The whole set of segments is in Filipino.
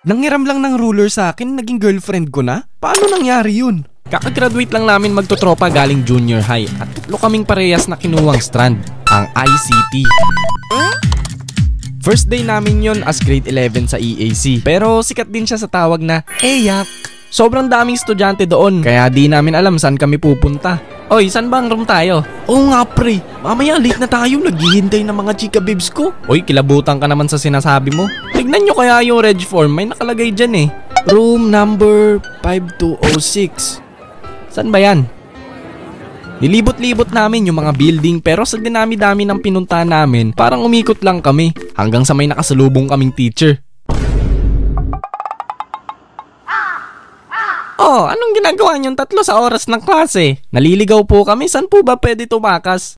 Nanghiram lang ng ruler sa akin, naging girlfriend ko na? Paano nangyari yun? Kakagraduate lang namin magtotropa galing junior high at tatlo kaming parehas na kinuwang strand, ang ICT. First day namin yon as grade 11 sa EAC, pero sikat din siya sa tawag na EYAK. Sobrang daming estudyante doon, kaya di namin alam saan kami pupunta. Oy, saan ba ang room tayo? Oo nga pre, mamaya late na tayo, naghihintay ng mga chika babes ko. Oy, kilabutan ka naman sa sinasabi mo. Tignan nyo kaya yung reg form, may nakalagay dyan eh. Room number 5206. Saan ba yan? Nilibot-libot namin yung mga building pero sa dinami-dami ng pinuntahan namin, parang umikot lang kami hanggang sa may nakasalubong kaming teacher. Oh, anong ginagawa niyong tatlo sa oras ng klase? Naliligaw po kami, saan po ba pwede tumakas?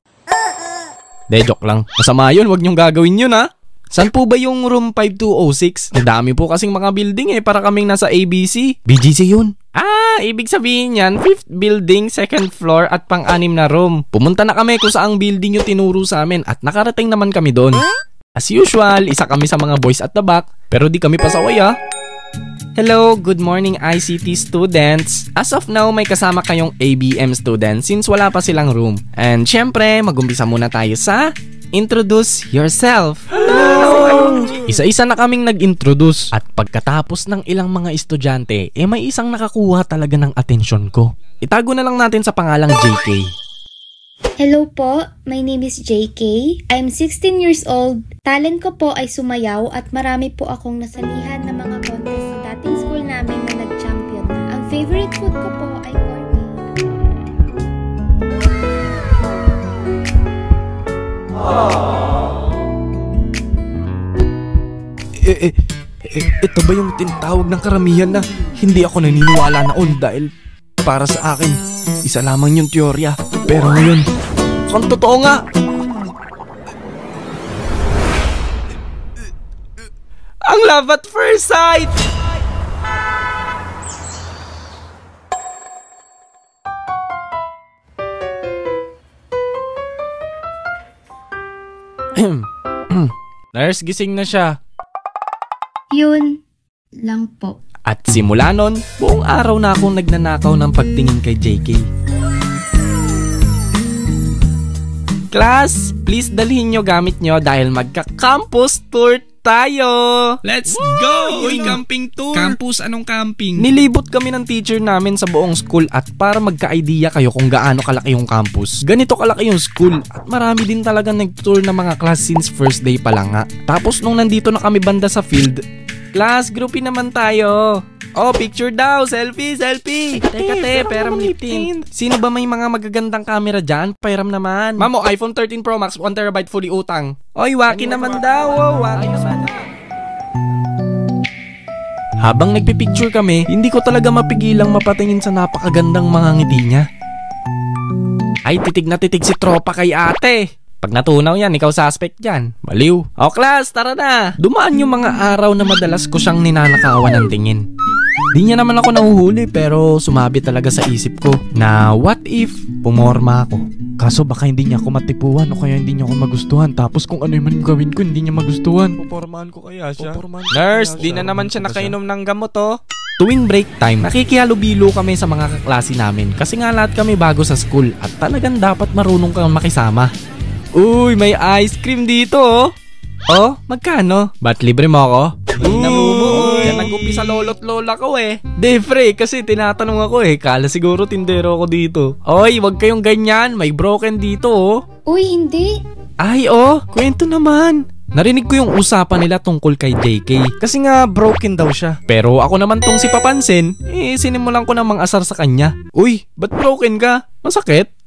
De, joke lang. Masama yun, wag niyong gagawin yun ha. Saan po ba yung room 5206? Nadami po kasing mga building eh, para kaming nasa ABC. BGC yun. Ah, ibig sabihin yan, 5th building, 2nd floor at pang-6 na room. Pumunta na kami kung saang building yung tinuro sa amin at nakarating naman kami doon. As usual, isa kami sa mga boys at the back, pero di kami pasaway ah. Hello, good morning ICT students. As of now, may kasama kayong ABM students since wala pa silang room. And syempre, mag-umpisa muna tayo sa introduce yourself. Hello! Isa-isa na kaming nag-introduce at pagkatapos ng ilang mga estudyante, may isang nakakuha talaga ng atensyon ko. Itago na lang natin sa pangalang JK. Hello po, my name is JK. I'm 16 years old. Talent ko po ay sumayaw at marami po akong nasalihan ng mga contest sa dating school namin na nag-champion na. Ang favorite food ko po ay corned beef. Ito ba yung tinatawag ng karamihan na hindi ako naniniwala noon dahil para sa akin, isa lamang yung teorya. Pero ngayon, mukhang totoo nga. Ang love at first sight! Nurse, gising na siya. Yun lang po. At simula nun, buong araw na akong nagnanakaw ng pagtingin kay JK. Class, please dalhin nyo gamit nyo dahil magka-campus tour tayo! Let's go! Uy, camping tour! Campus, anong camping? Nilibot kami ng teacher namin sa buong school at para magka-idea kayo kung gaano kalaki yung campus. Ganito kalaki yung school at marami din talaga nag-tour ng mga class since first day pa lang nga. Tapos nung nandito na kami banda sa field, class, groupie naman tayo. Oh, picture daw. Selfie, selfie. Teka, peram lifting. Sino ba may mga magagandang camera dyan? Pairam naman. Mamo, iPhone 13 Pro Max, 1TB fully utang. Oy, waki naman daw. Oh, waki naman. Habang nagpipicture kami, hindi ko talaga mapigilang mapatingin sa napakagandang mga ngiti niya. Ay, titig na titig si tropa kay ate. Pag natunaw yan, ikaw suspect dyan. Baliw. O class, tara na. Dumaan yung mga araw na madalas ko siyang ninanakawan ng tingin. Di niya naman ako nahuhuli pero sumabi talaga sa isip ko na what if pumorma ako. Kaso baka hindi niya ako matipuan o kaya hindi niya ako magustuhan. Tapos kung ano man gawin ko hindi niya magustuhan. Pupormahan ko kaya siya. Nurse, di na naman siya nakainom ng gamot oh. Tuwing break time, nakikihalubilo kami sa mga kaklase namin kasi nga lahat kami bago sa school at talagang dapat marunong kang makisama. Uy, may ice cream dito oh. Oh, magkano? Ba't libre mo ako? Uy, yan nag-umpisa lolo't lola ko eh. De, pre, kasi tinatanong ako eh. Kala siguro tindero ako dito. Oy, wag kayong ganyan. May broken dito oh. Uy, hindi. Ay oh, kwento naman. Narinig ko yung usapan nila tungkol kay JK. Kasi nga broken daw siya. Pero ako naman tong si papansin, sinimulan ko namang asar sa kanya. Uy, ba't broken ka? Masakit?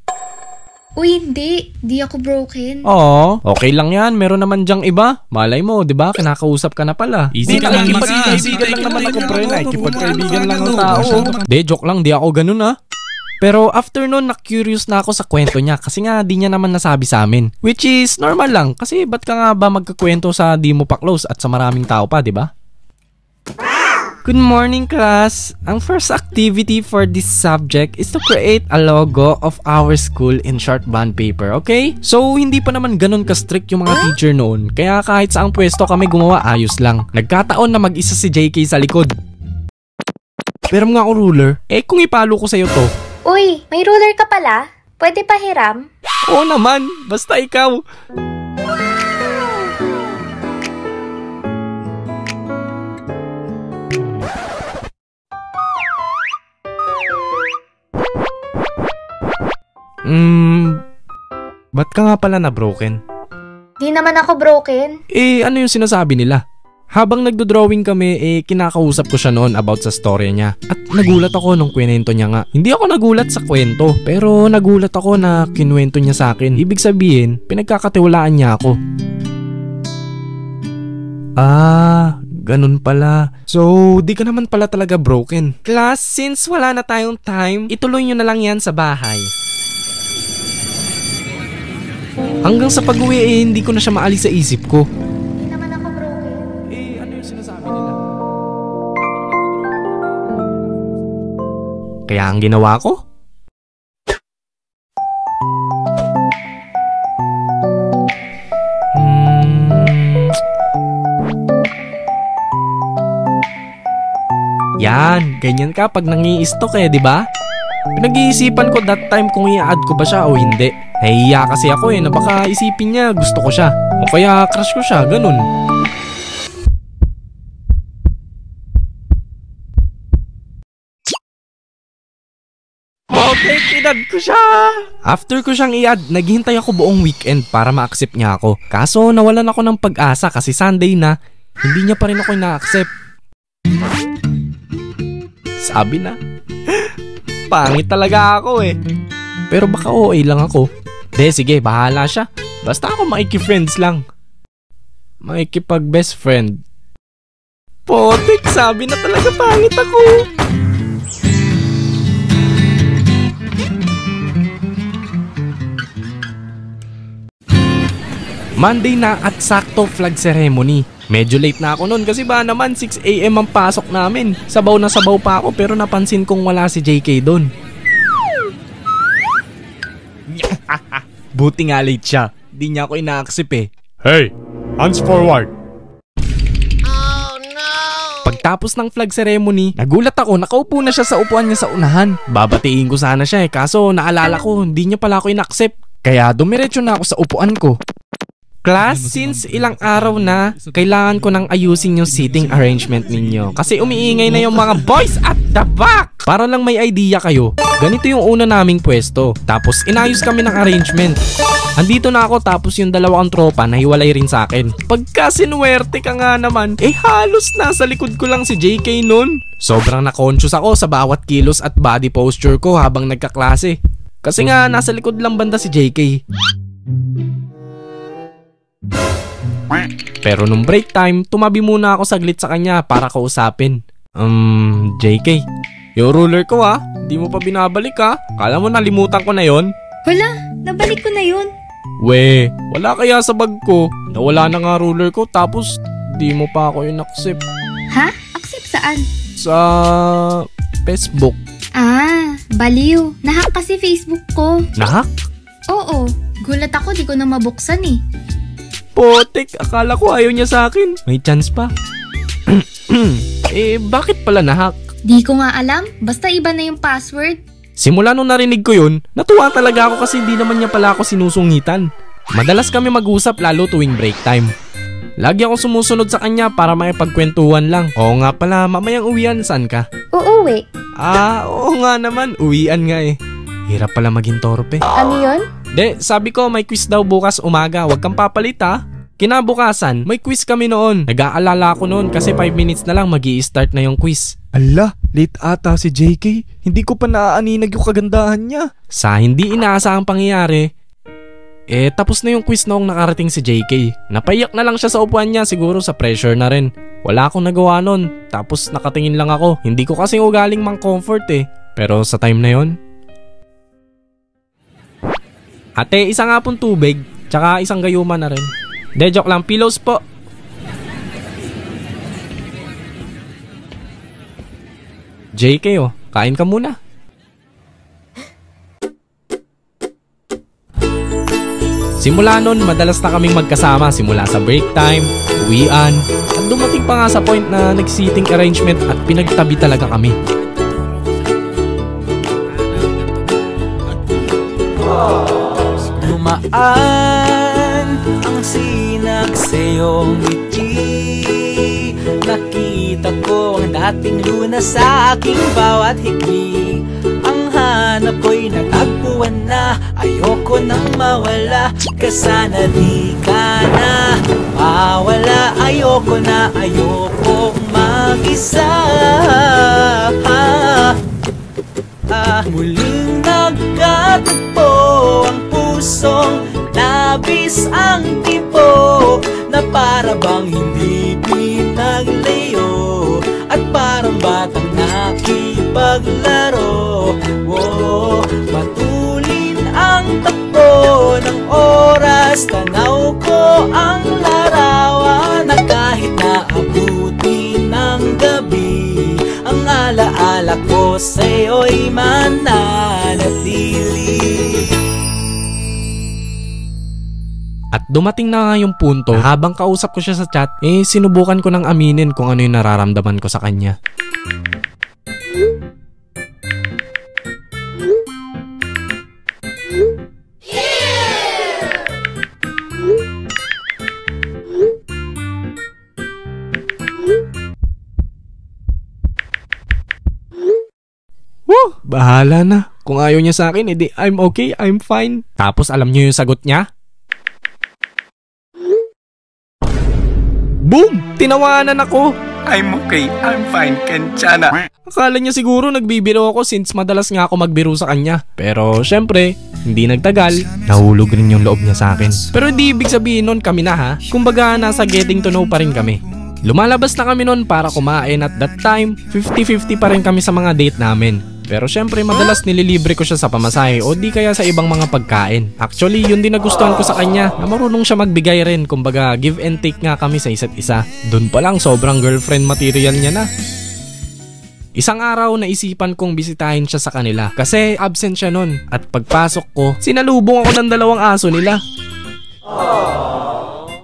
Uy, hindi. Di ako broken. Oo, okay lang yan. Meron naman dyang iba. Malay mo, di ba? Kinakausap ka na pala. Easy ka lang nakikipagkaibigan lang naman ako, pre. Nakikipagkaibigan lang ang tao. De, joke lang. Di ako ganun ah. Pero after nun, na-curious na ako sa kwento niya kasi nga di niya naman nasabi sa amin. Which is normal lang kasi ba't ka nga ba magkakwento sa di mo pa close at sa maraming tao pa, di ba? Good morning, class! Ang first activity for this subject is to create a logo of our school in short bond paper, okay? So, hindi pa naman ganun ka-strict yung mga teacher noon, kaya kahit saang pwesto kami gumawa, ayos lang. Nagkataon na mag-isa si JK sa likod. Pero nga ako ruler, kung ipalo ko sa'yo to. Uy, may ruler ka pala? Pwede pa hiram? Oo naman, basta ikaw. Ba't ka nga pala na broken? Di naman ako broken. Ano yung sinasabi nila? Habang nagdo-drawing kami, kinakausap ko siya noon about sa story niya. At nagulat ako nung kwento niya nga. Hindi ako nagulat sa kwento, pero nagulat ako na kinuwento niya sa akin. Ibig sabihin, pinagkakatiwalaan niya ako. Ganun pala. So, di ka naman pala talaga broken. Class, since wala na tayong time, ituloy nyo na lang yan sa bahay. Hanggang sa pag-uwi hindi ko na siya maalis sa isip ko. Di naman ako broken. Ano yung sinasabi nila? Kaya ang ginawa ko? Yan, ganyan ka pag nangi-stalk di ba? Pinag-iisipan ko that time kung i-add ko ba siya o hindi. Nahihiya kasi ako na baka isipin niya gusto ko siya. O kaya crush ko siya, ganun. Okay, kinad ko siya! After ko siyang i-add, naghihintay ako buong weekend para ma-accept niya ako. Kaso nawalan ako ng pag-asa kasi Sunday na, hindi niya pa rin ako na-accept. Sabi na. Pangit talaga ako Pero baka OA lang ako. Sige, bahala siya. Basta ako makiki-friends lang. Makikipag-best friend. Potek, sabi na talaga pangit ako. Monday na at sakto flag ceremony. Medyo late na ako noon kasi ba naman 6 AM ang pasok namin. Sabaw na sabaw pa ako pero napansin kong wala si JK doon. Buti nga late siya. Di niya ako ina-accept Hey, hands forward. Oh no! Pagtapos ng flag ceremony, nagulat ako, nakaupo na siya sa upuan niya sa unahan. Babatiin ko sana siya kaso naalala ko hindi niya pala ako ina-accept. Kaya dumiretso na ako sa upuan ko. Class, since ilang araw na, kailangan ko nang ayusin yung seating arrangement ninyo. Kasi umiingay na yung mga boys at the back! Para lang may idea kayo, ganito yung una naming pwesto. Tapos inayos kami ng arrangement. Andito na ako tapos yung dalawang tropa na hiwalay rin sa akin. Pagka sinuwerte ka nga naman, halos nasa likod ko lang si JK nun. Sobrang na-conscious ako sa bawat kilos at body posture ko habang nagkaklase. Kasi nga nasa likod lang banda si JK. Pero nung break time, tumabi muna ako saglit sa kanya para kausapin. JK, yung ruler ko di mo pa binabalik Kala mo nalimutan ko na yon? Wala, nabalik ko na yun. Wala kaya sa bag ko. Nawala na nga ruler ko tapos di mo pa ako in-accept. Ha? Accept saan? Sa Facebook. Baliw. Nahack kasi Facebook ko. Nahack? Oo, gulat ako di ko na mabuksan Potek, akala ko ayaw niya sa akin. May chance pa. Bakit pala nahack? Di ko nga alam, basta iba na yung password. Simula nung narinig ko yun, natuwa talaga ako kasi hindi naman niya pala ako sinusungitan. Madalas kami mag-usap lalo tuwing break time. Lagi akong sumusunod sa kanya para makipagkwentuhan lang. Oo nga pala, mamayang uwian, saan ka? Uuwi. Oo nga naman, uwian nga Hirap pala maging torpe. Ano yun? Sabi ko may quiz daw bukas umaga, wag kang papalit Kinabukasan, may quiz kami noon. Nag-aalala ko noon kasi 5 minutes na lang magi-start na yung quiz. Ala, late ata si JK. Hindi ko pa naaaninag yung kagandahan niya. Sa hindi inaasahang pangyayari, tapos na yung quiz noong nakarating si JK. Napaiyak na lang siya sa upuan niya, siguro sa pressure na rin. Wala akong nagawa noon, tapos nakatingin lang ako. Hindi ko kasing ugaling mang comfort Pero sa time na yon, ate, isa nga pong tubig, tsaka isang gayuma na rin. Joke lang, pillows po. JK oh, kain ka muna. Simula nun, madalas na kaming magkasama simula sa break time, uwian, at dumating pa nga sa point na nag-seating arrangement at pinagtabi talaga kami. Dumaan ang sinag sa'yong ngiti, nakita ko ang dating lunas sa aking bawat higbi. Ang hanap ko'y natagpuan na, ayoko nang mawala, kasana di ka na mawala. Ayoko na, ayokong mag-isa. Muling nagkatagpo ang pusong labis ang tipo, na para bang hindi pinaglayo, at parang batang nakipaglaro. Matulin ang takbo ng oras, tanaw ko ang larawan, na kahit naabuti ng gabi, ang alaala ko sa'yo'y mananatili. At dumating na nga yung punto, habang kausap ko siya sa chat, sinubukan ko nang aminin kung ano yung nararamdaman ko sa kanya. Bahala na. Kung ayaw niya sa akin, edi I'm okay, I'm fine. Tapos alam niyo yung sagot niya? Boom! Tinawanan ako. I'm okay, I'm fine, Kenchana. Akala niya siguro nagbibiro ako since madalas nga ako magbiro sa kanya. Pero syempre, hindi nagtagal, nahulog rin yung loob niya sa akin. Pero hindi ibig sabihin nun kami na ha. Kumbaga nasa getting to know pa rin kami. Lumalabas na kami nun para kumain at that time, 50-50 pa rin kami sa mga date namin. Pero syempre madalas nililibre ko siya sa pamasahe o di kaya sa ibang mga pagkain. Actually, yun din nagustuhan ko sa kanya, na marunong siya magbigay rin. Kumbaga give and take nga kami sa isa't isa. Doon pa lang sobrang girlfriend material niya na. Isang araw naisipan kong bisitahin siya sa kanila kasi absent siya nun. At pagpasok ko, sinalubong ako ng 2 aso nila.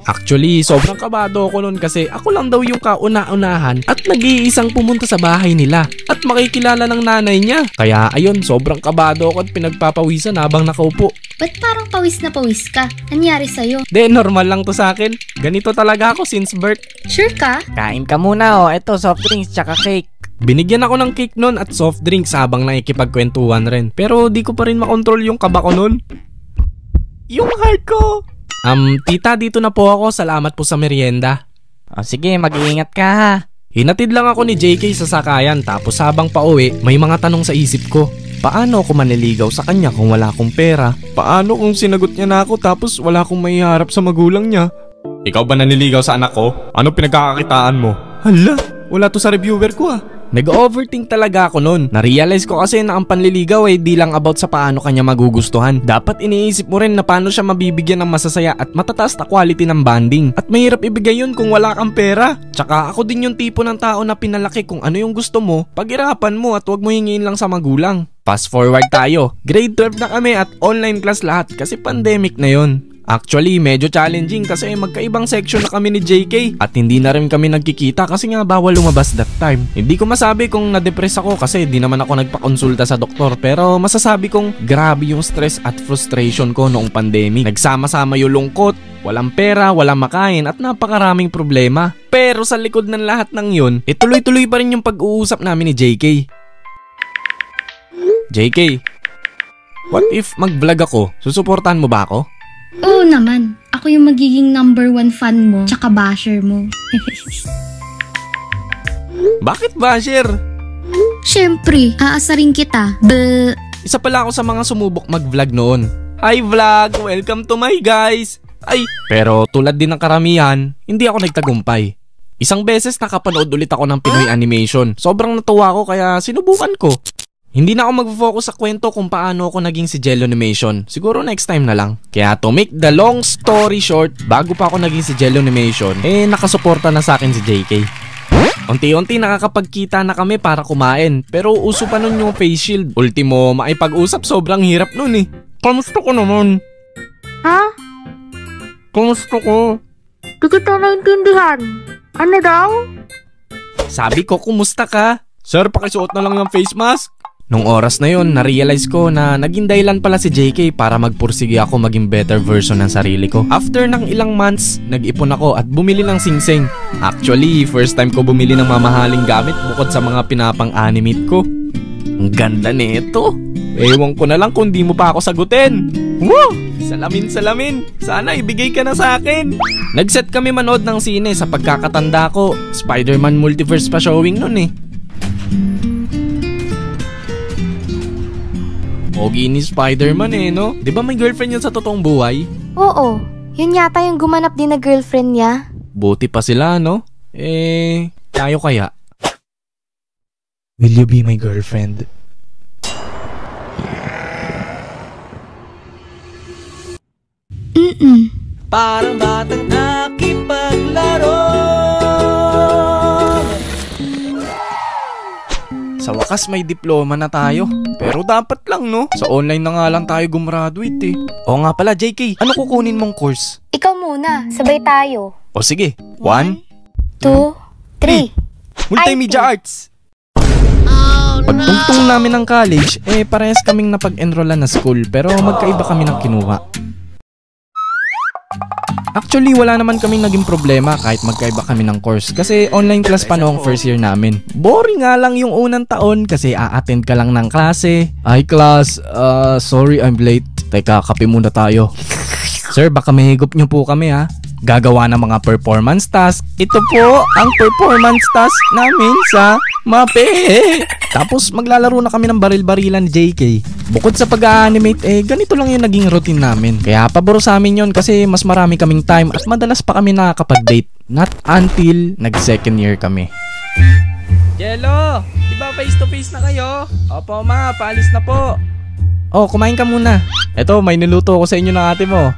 Actually, sobrang kabado ako nun kasi ako lang daw yung kauna-unahan at nag-iisang pumunta sa bahay nila at makikilala ng nanay niya. Kaya ayun, sobrang kabado ako at pinagpapawisan habang nakaupo. Ba't parang pawis na pawis ka? Anyari sa'yo? De, normal lang to sa akin. Ganito talaga ako since birth. Sure ka? Kain ka muna oh, eto soft drinks tsaka cake. Binigyan ako ng cake nun at soft drinks habang nakikipagkwentuhan rin. Pero di ko pa rin makontrol yung kaba ko nun. Yung heart ko! Tita, dito na po ako. Salamat po sa merienda. Sige, mag-iingat ka ha. Hinatid lang ako ni JK sa sakayan tapos habang pauwi, may mga tanong sa isip ko. Paano ako manliligaw sa kanya kung wala akong pera? Paano kung sinagot niya na ako tapos wala akong maiharap sa magulang niya? Ikaw ba nanliligaw sa anak ko? Ano pinagkakakitaan mo? Hala, wala to sa reviewer ko ah. Nag-overthink talaga ako nun. Na-realize ko kasi na ang panliligaw ay di lang about sa paano kanya magugustuhan. Dapat iniisip mo rin na paano siya mabibigyan ng masasaya at matataas na quality ng bonding. At mahirap ibigay yun kung wala kang pera. Tsaka ako din yung tipo ng tao na pinalaki kung ano yung gusto mo, paghirapan mo at huwag mo hingin lang sa magulang. Fast forward tayo. Grade 12 na kami at online class lahat kasi pandemic na yon. Actually, medyo challenging kasi magkaibang section na kami ni JK at hindi na rin kami nagkikita kasi nga bawal lumabas that time. Hindi ko masabi kung na-depress ako kasi di naman ako nagpakonsulta sa doktor, pero masasabi kong grabe yung stress at frustration ko noong pandemic. Nagsama-sama yung lungkot, walang pera, walang makain at napakaraming problema. Pero sa likod ng lahat ng yun, tuloy-tuloy pa rin yung pag-uusap namin ni JK. JK, what if mag-vlog ako? Susuportahan mo ba ako? Oo naman. Ako yung magiging #1 fan mo, tsaka basher mo. Bakit basher? Siyempre, aasarin kita. Isa pala ako sa mga sumubok mag-vlog noon. Hi vlog! Welcome to my guys! Ay, pero tulad din ng karamihan, hindi ako nagtagumpay. Isang beses nakapanood ulit ako ng Pinoy animation. Sobrang natuwa ko kaya sinubukan ko. Hindi na ako mag-focus sa kwento kung paano ako naging si Jelonimation. Siguro next time na lang. Kaya to make the long story short, bago pa ako naging si Jelonimation, nakasuporta na sa akin si JK. Unti-unti nakakapagkita na kami para kumain. Pero uso pa nun yung face shield. Ultimo, makipag-usap sobrang hirap nun eh. Kamusta ko naman? Ha? Kamusta ko? Di kita naintindihan. Ano daw? Sabi ko, kumusta ka? Sir, pakisuot na lang ng face mask. Nung oras na yon, na-realize ko na naging dahilan pala si JK para magpursige ako maging better version ng sarili ko. After ng ilang months, nag-ipon ako at bumili ng singsing. Actually, first time ko bumili ng mamahaling gamit bukod sa mga pinapang-animate ko. Ang ganda nito. Ewan ko na lang kung di mo pa ako sagutin. Woo! Salamin. Sana ibigay ka na sa akin. Nag-set kami manood ng sine sa pagkakatanda ko. Spider-Man Multiverse pa showing nun eh. Pogi ni Spider-Man eh, no? Di ba may girlfriend yun sa totoong buhay? Oo, yun yata yung gumanap din na girlfriend niya. Buti pa sila, no? Tayo kaya? Will you be my girlfriend? Parang batang nakipaglaro. Sa wakas may diploma na tayo. Pero dapat lang, no? Sa online na nga lang tayo gumraduate eh. Oo nga pala, JK, ano kukunin mong course? Ikaw muna, sabay tayo. O sige, 1, 2, 3. Multimedia Arts. Pagtungtong namin ng college, parehas kaming napag-enrollan na school pero magkaiba kami ng kinuha. Actually, wala naman kaming naging problema kahit magkaiba kami ng course kasi online class pa noong first year namin. Boring nga lang yung unang taon kasi a-attend ka lang ng klase. Hi class, sorry I'm late. Teka, kape muna tayo. Sir, baka mahigop nyo po kami ha. Gagawa ng mga performance task. Ito po ang performance task namin sa MAPE. Tapos maglalaro na kami ng baril-barilan ni JK. Bukod sa pag-animate, ganito lang yung naging routine namin. Kaya pabor sa amin yun kasi mas marami kaming time at madalas pa kami nakakapag-date. Not until nag-second year kami. Jello, di ba face to face na kayo? Opo ma, paalis na po. Oh, kumain ka muna. Eto, may niluto ko sa inyo ng ate mo.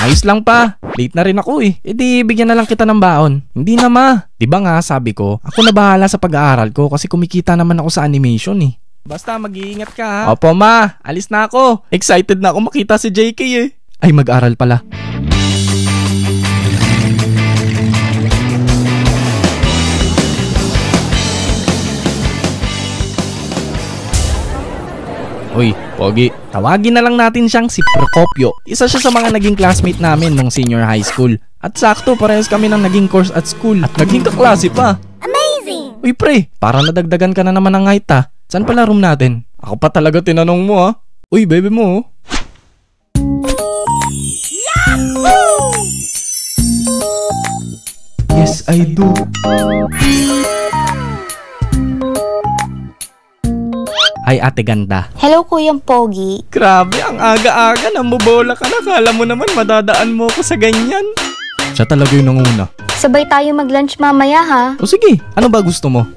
Ayos lang pa. Late na rin ako eh. E di bigyan na lang kita ng baon. Hindi na ma. Diba nga sabi ko, ako na bahala sa pag-aaral ko kasi kumikita naman ako sa animation eh. Basta mag-iingat ka ha. Opo ma, alis na ako. Excited na ako makita si JK eh. Ay mag-aral pala. Uy, Pogi, tawagin na lang natin siyang si Procopio. Isa siya sa mga naging classmate namin nung senior high school. At sakto, parehas kami ng naging course at school. At naging kaklase pa. Amazing! Uy pre, parang nadagdagan ka na naman ng height ha. Saan pala room natin? Ako pa talaga tinanong mo ha. Uy, baby mo oh. Yes, I do. Ay ate ganda. Hello Kuyang Pogi. Grabe, ang aga-aga namubola ka na. Kala mo naman madadaan mo ko sa ganyan. Siya talaga yung nanguna. Sabay tayo mag-lunch mamaya ha. O sige, ano ba gusto mo?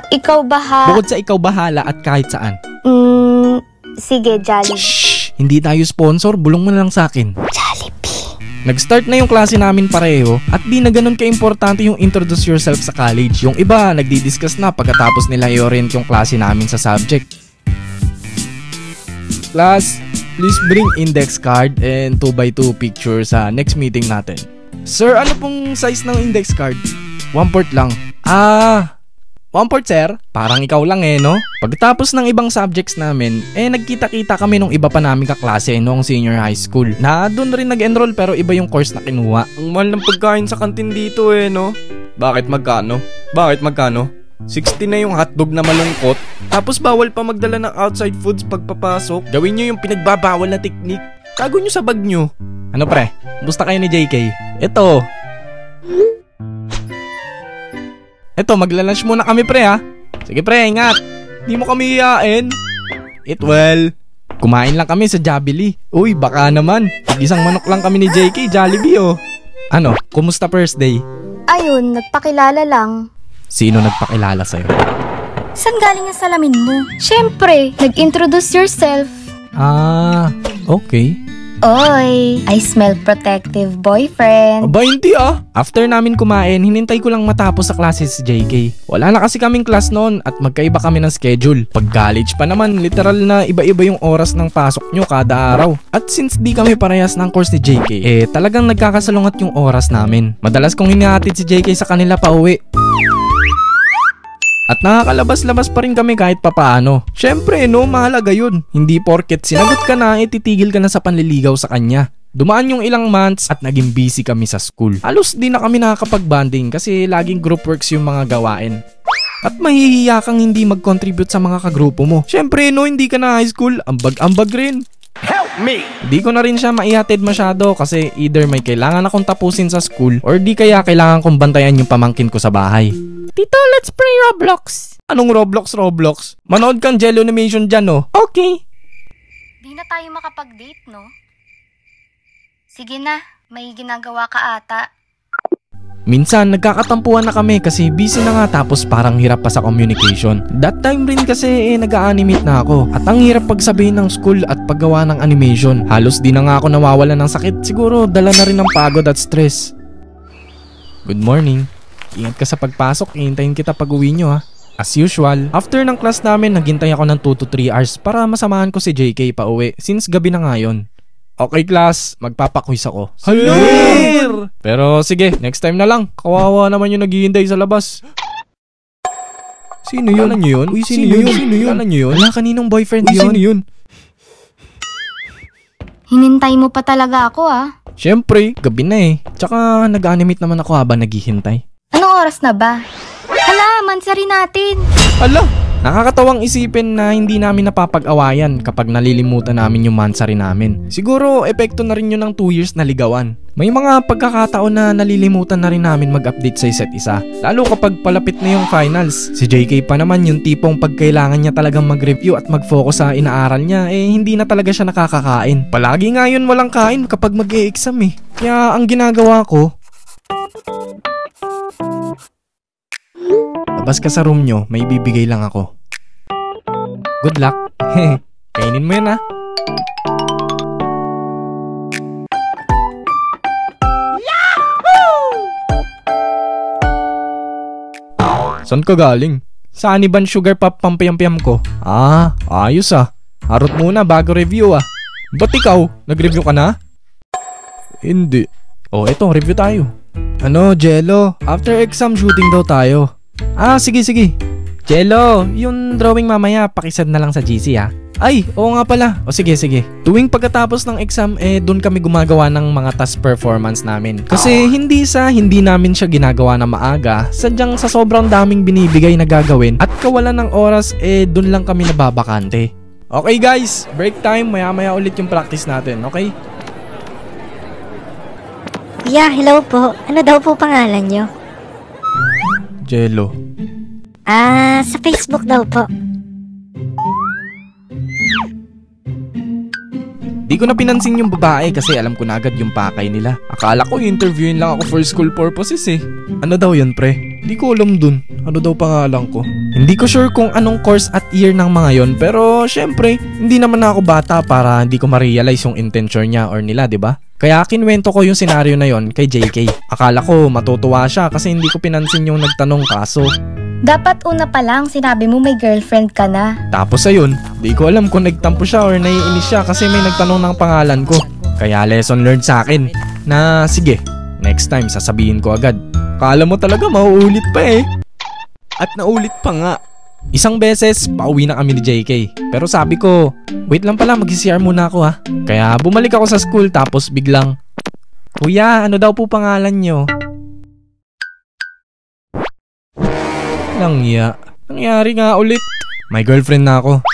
Ikaw ba ha? Bukod sa ikaw bahala at kahit saan. Sige, Jollibee. Shhh! Hindi tayo sponsor, bulong mo na lang sa akin. Jollibee. Nag-start na yung klase namin pareho at di na ganun ka-importante yung introduce yourself sa college. Yung iba, nagdi-discuss na pagkatapos nila i-orient yung klase namin sa subject. Class, please bring index card and 2x2 picture sa next meeting natin. Sir, ano pong size ng index card? 1/4 lang. 1/4 sir? Parang ikaw lang eh, no? Pagkatapos ng ibang subjects namin, nagkita-kita kami nung iba pa namin kaklase noong senior high school. Na doon rin nag-enroll pero iba yung course na kinuha. Ang mahal ng pagkain sa kantin dito eh, no? Bakit magkano? 60 na yung hotdog na malungkot. Tapos bawal pa magdala ng outside foods pagpapasok. Gawin nyo yung pinagbabawal na teknik. Tago nyo sa bag nyo. Ano pre? Musta kayo ni JK? Eto, maglalunch muna kami pre ha. Sige pre, ingat. Di mo kami hiyain. Eat well. Kumain lang kami sa Jollibee. Uy, baka naman. Isang manok lang kami ni JK, Jollibee oh. Ano, kumusta first day? Ayun, nagpakilala lang. Sino nagpakilala sa'yo? Saan galing ang salamin mo? Siyempre, nag-introduce yourself. Okay. Oy, I smell protective boyfriend. Aba hindi ah. After namin kumain, hinintay ko lang matapos sa klase si JK. Wala na kasi kaming class noon at magkaiba kami ng schedule. Pag college pa naman, literal na iba-iba yung oras ng pasok nyo kada araw. At since di kami parehas ng course ni JK, talagang nagkakasalungat yung oras namin. Madalas kong hinahatid si JK sa kanila pa uwi. At nakakalabas-labas pa rin kami kahit papaano. Syempre no, mahalaga yun. Hindi porket sinagot ka na, titigil ka na sa panliligaw sa kanya. Dumaan yung ilang months at naging busy kami sa school. Halos di na kami nakakapag-bonding kasi laging group works yung mga gawain. At mahihiya kang hindi mag-contribute sa mga kagrupo mo. Syempre no, hindi ka na high school, ambag-ambag rin. Help me! Di ko na rin siya maihatid masyado kasi either may kailangan akong tapusin sa school or di kaya kailangan kong bantayan yung pamangkin ko sa bahay. Tito, let's play Roblox. Anong Roblox? Manood kang Jello animation dyan, no? Okay. Di na tayo makapag-date, no? Sige na, may ginagawa ka ata. Minsan, nagkakatampuhan na kami kasi busy na nga tapos parang hirap pa sa communication. That time rin kasi nag-a-animate na ako at ang hirap pagsabihin ng school at paggawa ng animation. Halos di na nga ako nawawala ng sakit. Siguro dala na rin ng pagod at stress. Good morning. Ingat ka sa pagpasok, ihintayin kita pag uwi nyo ha. As usual, after ng class namin, naghintay ako ng 2 to 3 hours para masamahan ko si JK pa uwi since gabi na ngayon. Okay class, magpapaquiz ako. Halir! Pero sige, next time na lang. Kawawa naman yung naghihintay sa labas. Sino yun? Alam nyo yun? Uy, sino yun? Alam nyo yun? Wala, kaninong boyfriend yun? Sino yun? Hinintay mo pa talaga ako ah. Siyempre, gabi na eh. Tsaka nag-animate naman ako habang naghihintay. Anong oras na ba? Hala, mansari natin. Ala, nakakatawang isipin na hindi namin napapag-awayan kapag nalilimutan namin yung mansari namin. Siguro, epekto na rin yun ng 2 years na ligawan. May mga pagkakataon na nalilimutan na rin namin mag-update sa isa't isa. Lalo kapag palapit na yung finals. Si JK pa naman yung tipong pagkailangan niya talagang mag-review at mag-focus sa inaaral niya, hindi na talaga siya nakakakain. Palagi nga yun walang kain kapag mag-e-exam eh. Kaya ang ginagawa ko, labas ka sa room nyo, may bibigay lang ako. Good luck. Kainin mo yan ha. Saan ka galing? Sa Aniban Sugar Pop pampayam-payam ko. Ah, ayos ah. Harot muna bago review ah. Ba't ikaw? Nag-review ka na? Hindi. Oh, eto, review tayo. Ano, Jello? After exam shooting daw tayo. Ah, sige. Jello, yung drawing mamaya, pakisend na lang sa GC ha. Ay, oo nga pala. O sige. Tuwing pagkatapos ng exam, doon kami gumagawa ng mga task performance namin. Kasi hindi namin siya ginagawa na maaga, sadyang sa sobrang daming binibigay na gagawin at kawalan ng oras, doon lang kami nababakante. Okay guys, break time. Maya-maya ulit yung practice natin, okay? Yeah, hello po. Ano daw po pangalan nyo? Jello. Sa Facebook daw po. Di ko na pinansin yung babae kasi alam ko na agad yung pakay nila. Akala ko interviewin lang ako for school purposes eh. Ano daw yun pre? Di ko alam dun. Ano daw pangalan ko? Hindi ko sure kung anong course at year ng mga yon, pero syempre, hindi naman ako bata para hindi ko ma-realize yung intention niya or nila, di ba? Kaya kinwento ko yung senaryo na yon kay JK. Akala ko matutuwa siya kasi hindi ko pinansin yung nagtanong kaso. Dapat una pa lang sinabi mo may girlfriend ka na. Tapos ayun, di ko alam kung nagtampo siya or naiinis siya kasi may nagtanong ng pangalan ko. Kaya lesson learned sa akin na sige, next time sasabihin ko agad. Kala mo talaga mauulit pa eh. At naulit pa nga. Isang beses, pauwi na kami ni JK. Pero sabi ko, wait lang pala, mag-CR muna ako ha. Kaya bumalik ako sa school tapos biglang, Kuya, ano daw po pangalan nyo? Nangyari nga ulit. May girlfriend na ako.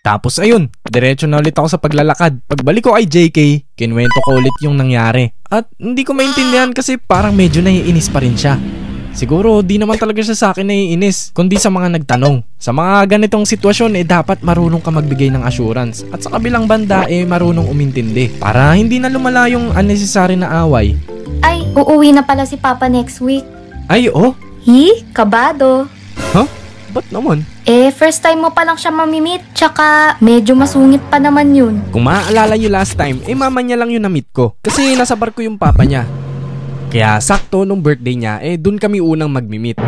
Tapos ayun, diretso na ulit ako sa paglalakad. Pagbalik ko kay JK, kinwento ko ulit yung nangyari. At hindi ko maintindihan kasi parang medyo naiinis pa rin siya. Siguro di naman talaga siya sa akin naiinis, kundi sa mga nagtanong. Sa mga ganitong sitwasyon dapat marunong ka magbigay ng assurance. At sa kabilang banda marunong umintindi. Para hindi na lumala yung unnecessary na away. Ay, uuwi na pala si Papa next week. Ay, oh? Hi, kabado. Huh? Ba't naman? First time mo pa lang siya mamimit. Tsaka, medyo masungit pa naman yun. Kung maaalala nyo last time, mama niya lang yung na-meet ko. Kasi nasa barko yung papa niya. Kaya sakto nung birthday niya, dun kami unang magmi-meet.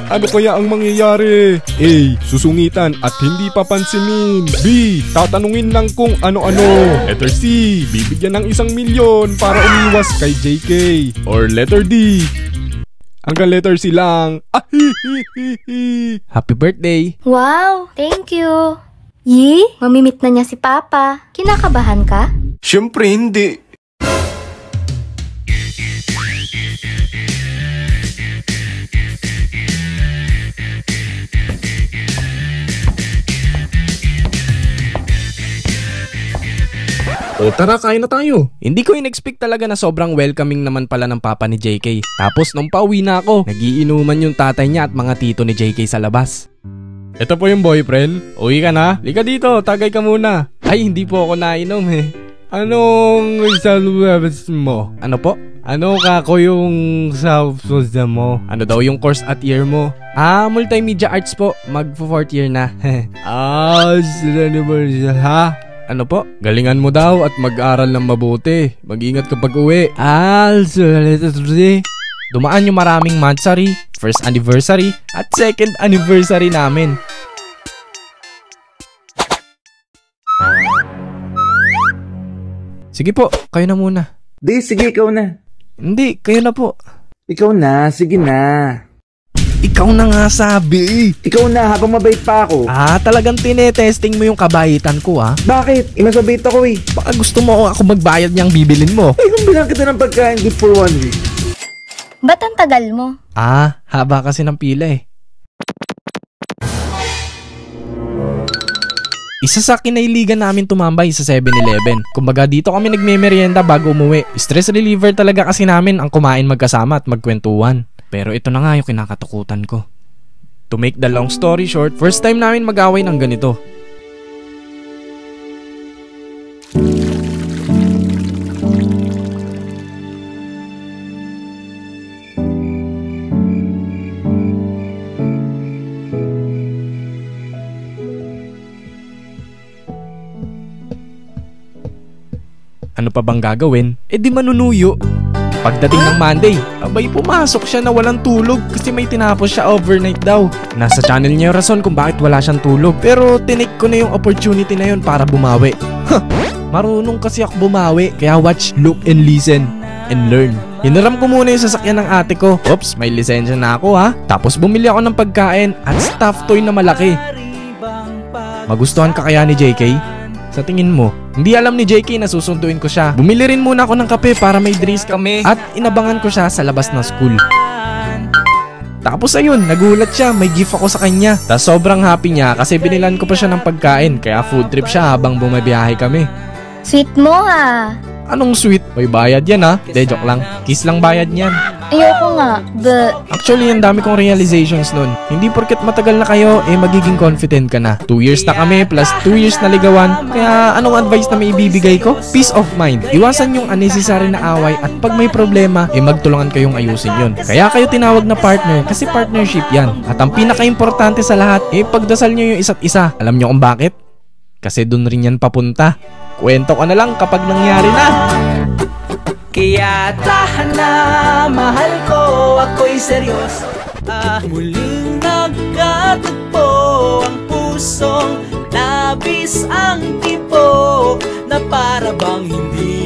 Ano kaya ang mangyayari? A. Susungitan at hindi papansinin. B. Tatanungin lang kung ano-ano. Letter C. Bibigyan ng 1,000,000 para umiwas kay JK. Or letter D. Hanggang letter C lang. Happy birthday! Wow, thank you. Yi, mamimit na niya si Papa. Kinakabahan ka? Siyempre hindi. O tara, kain na tayo. Hindi ko in-expect talaga na sobrang welcoming naman pala ng papa ni JK. Tapos nung pauwi na ako, nagiinuman yung tatay niya at mga tito ni JK sa labas. Ito po yung boyfriend. Uwi ka na? Lika dito, tagay ka muna. Ay, hindi po ako nainom Anong salubas mo? Ano po? Ano kako yung salubas mo? Ano daw yung course at year mo? Multimedia arts po. Mag-4th year na. Sila ni Marcia, ha? Ano po? Galingan mo daw at mag-aral ng mabuti. Mag-ingat kapag uwi. Dumaan yung maraming monthsary, first anniversary, at second anniversary namin. Sige po, kayo na muna. Di, sige, ikaw na. Hindi, kayo na po. Ikaw na, sige na. Ikaw na nga sabi. Ikaw na, habang mabait pa ako. Talagang tinetesting mo yung kabayitan ko Bakit? Masabait ako eh. Baka gusto mo ako magbayad niyang bibilin mo. Kung bilang kita ng pagkain good for 1 week. Ba't ang tagal mo? Haba kasi ng pila Isa sa kinailigan namin tumambay sa 7-Eleven. Kumbaga dito kami nagme-merienda bago umuwi. Stress reliever talaga kasi namin ang kumain magkasama at magkwentuhan. Pero ito na nga yung kinakatakutan ko. To make the long story short, first time namin mag-away ng ganito. Ano pa bang gagawin? Di manunuyo. Pagdating ng Monday, abay pumasok siya na walang tulog kasi may tinapos siya overnight daw. Nasa channel niya yung rason kung bakit wala siyang tulog. Pero tinake ko na yung opportunity na yun para bumawi. Marunong kasi ako bumawi, kaya watch, look, and listen, and learn. Hinaram ko muna yung sasakyan ng ate ko. Oops, may lisensya na ako Tapos bumili ako ng pagkain at stuffed toy na malaki. Magustuhan ka kaya ni JK? Sa tingin mo, hindi alam ni JK na susunduin ko siya. Bumili rin muna ako ng kape para may drinks kami at inabangan ko siya sa labas ng school. Tapos ayun, nagulat siya, may gift ako sa kanya. Tapos sobrang happy niya kasi binilan ko pa siya ng pagkain kaya food trip siya habang bumabiyahe kami. Sweet mo Anong sweet? May bayad yan joke lang. Kiss lang bayad niyan. Ayoko nga, Actually, ang dami kong realizations nun. Hindi porket matagal na kayo, magiging confident ka na. 2 years na kami plus 2 years na ligawan. Kaya anong advice na may ibibigay ko? Peace of mind. Iwasan yung unnecessary na away at pag may problema, magtulungan kayong ayusin yun. Kaya kayo tinawag na partner kasi partnership yan. At ang pinaka-importante sa lahat, pagdasal nyo yung isa't isa. Alam nyo kung bakit? Kasi dun rin yan papunta. Kwento ka na lang kapag nangyari na. Kaya tahan na, mahal ko, ako'y seryoso. Muling nagkatagpo ang pusong labis ang tipo na para bang hindi